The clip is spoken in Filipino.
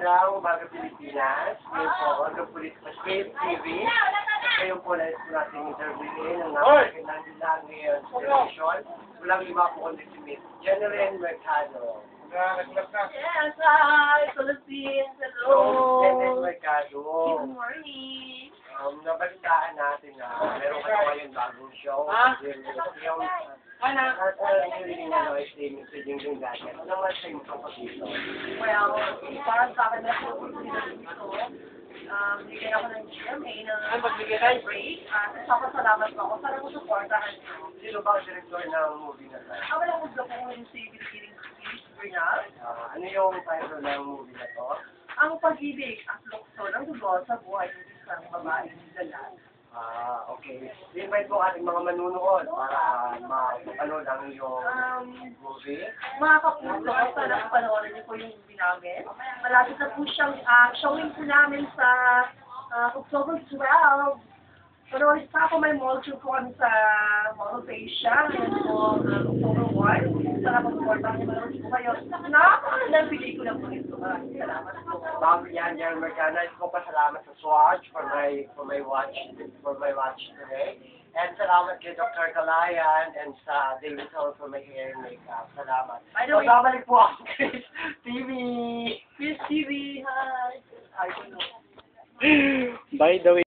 magandang umaga Pilipinas. Ngayon po, ang pulis sa Space TV. Ngayon po, nais po natin interviewin ang napakagandang dilang ngayon sa television. Walang iba po kundi si Miss Jeneline Mercado. Yes, hi, Philippines. Hello. So, Jeneline Mercado. Good morning. Nabalitaan natin na meron ka na ngayon bagong show. Yung Anak. yung ano, is si Mr. Jingjing Gadget. Ano naman sa'yo mo dito? Well, parang sa akin na po dito. Bigyan ako ng GMA ng break. Salamat po ako. Sana mo supportahan nyo. Sino ba ang director ng movie na tayo? Ako lang gusto ko yung si Pilipining Chris Bernal. Ano yung title ng movie na to? Ang pag-ibig at lukso ng dugo sa buhay ng isang babaeng dalan. Okay. I-invite po ating mga manunood para mapanood ang iyong movie. Mga kapuso, sana panoorin niyo po yung movie namin. Malapit na po siyang showing po namin sa October 12. Panoorin pa po may mall tour po kami sa Mall of Asia. Ngayon po, October 1. Sana po-supportan niyo manood po kayo. Napakagandang pelikula po ito. Maraming salamat po. Bago yan, Jan Mercado, ko pa salamat sa Swatch for my watch today. And salamat kay Dr. Kalayan and sa David Hall for my hair and makeup. Salamat. By the way, babalik po ako Chris TV. Chris TV, hi. I don't know. By the way,